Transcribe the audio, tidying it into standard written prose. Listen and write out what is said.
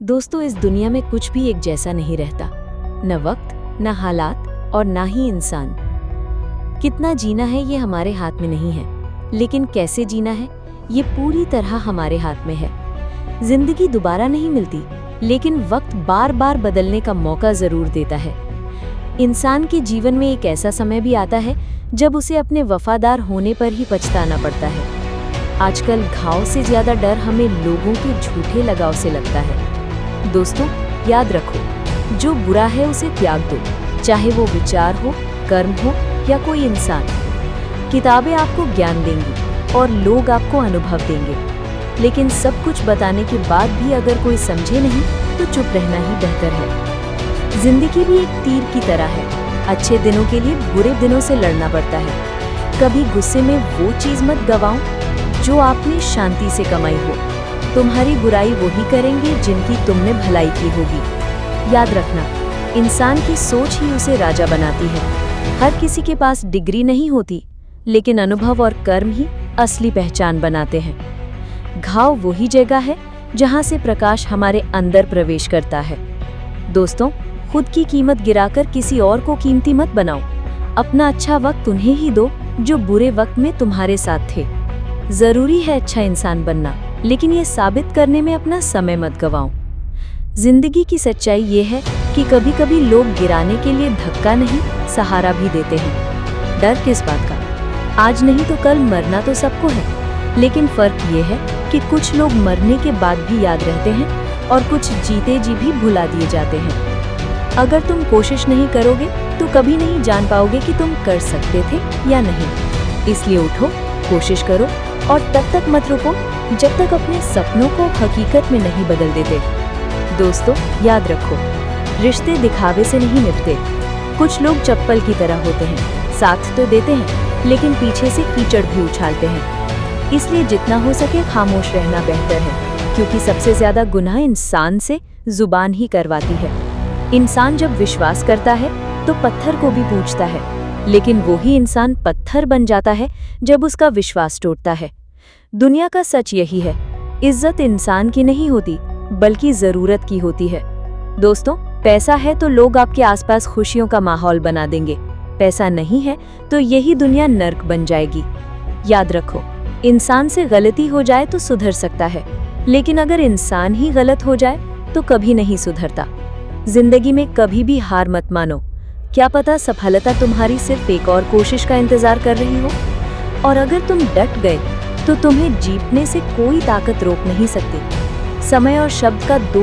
दोस्तों, इस दुनिया में कुछ भी एक जैसा नहीं रहता, न वक्त, न हालात और ना ही इंसान। कितना जीना है ये हमारे हाथ में नहीं है, लेकिन कैसे जीना है ये पूरी तरह हमारे हाथ में है। जिंदगी दोबारा नहीं मिलती, लेकिन वक्त बार बार बदलने का मौका जरूर देता है। इंसान के जीवन में एक ऐसा समय भी आता है जब उसे अपने वफादार होने पर ही पछताना पड़ता है। आजकल घाव से ज्यादा डर हमें लोगों के झूठे लगाव से लगता है। दोस्तों, याद रखो, जो बुरा है उसे त्याग दो, चाहे वो विचार हो, कर्म हो या कोई इंसान। किताबें आपको ज्ञान देंगी और लोग आपको अनुभव देंगे, लेकिन सब कुछ बताने के बाद भी अगर कोई समझे नहीं तो चुप रहना ही बेहतर है। जिंदगी भी एक तीर की तरह है, अच्छे दिनों के लिए बुरे दिनों से लड़ना पड़ता है। कभी गुस्से में वो चीज मत गवाओ जो आपने शांति से कमाई हो। तुम्हारी बुराई वही करेंगे जिनकी तुमने भलाई की होगी। याद रखना, इंसान की सोच ही उसे राजा बनाती है। हर किसी के पास डिग्री नहीं होती, लेकिन अनुभव और कर्म ही असली पहचान बनाते हैं। घाव वही जगह है जहां से प्रकाश हमारे अंदर प्रवेश करता है। दोस्तों, खुद की कीमत गिराकर किसी और को कीमती मत बनाओ। अपना अच्छा वक्त उन्हें ही दो जो बुरे वक्त में तुम्हारे साथ थे। जरूरी है अच्छा इंसान बनना, लेकिन ये साबित करने में अपना समय मत गवाओ। जिंदगी की सच्चाई ये है कि कभी कभी लोग गिराने के लिए धक्का नहीं, सहारा भी देते हैं। डर किस बात का? आज नहीं तो कल मरना तो सबको है, लेकिन फर्क ये है कि कुछ लोग मरने के बाद भी याद रहते हैं और कुछ जीते जी भी भुला दिए जाते हैं। अगर तुम कोशिश नहीं करोगे तो कभी नहीं जान पाओगे कि तुम कर सकते थे या नहीं। इसलिए उठो, कोशिश करो और तब तक मत रुको जब तक अपने सपनों को हकीकत में नहीं बदल देते। दोस्तों, याद रखो, रिश्ते दिखावे से नहीं मिटते। कुछ लोग चप्पल की तरह होते हैं, साथ तो देते हैं लेकिन पीछे से कीचड़ भी उछालते हैं। इसलिए जितना हो सके खामोश रहना बेहतर है, क्योंकि सबसे ज्यादा गुनाह इंसान से जुबान ही करवाती है। इंसान जब विश्वास करता है तो पत्थर को भी पूछता है, लेकिन वही इंसान पत्थर बन जाता है जब उसका विश्वास टूटता है। दुनिया का सच यही है, इज्जत इंसान की नहीं होती बल्कि जरूरत की होती है। दोस्तों, पैसा है तो लोग आपके आसपास खुशियों का माहौल बना देंगे। पैसा नहीं है तो यही दुनिया नर्क बन जाएगी। याद रखो, इंसान से गलती हो जाए तो सुधर सकता है, लेकिन अगर इंसान ही गलत हो जाए तो कभी नहीं सुधरता। जिंदगी में कभी भी हार मत मानो। क्या पता सफलता तुम्हारी सिर्फ एक और कोशिश का इंतजार कर रही हो। और अगर तुम डट गए तो तुम्हें जीतने से कोई ताकत रोक नहीं सकती। समय और शब्द का दो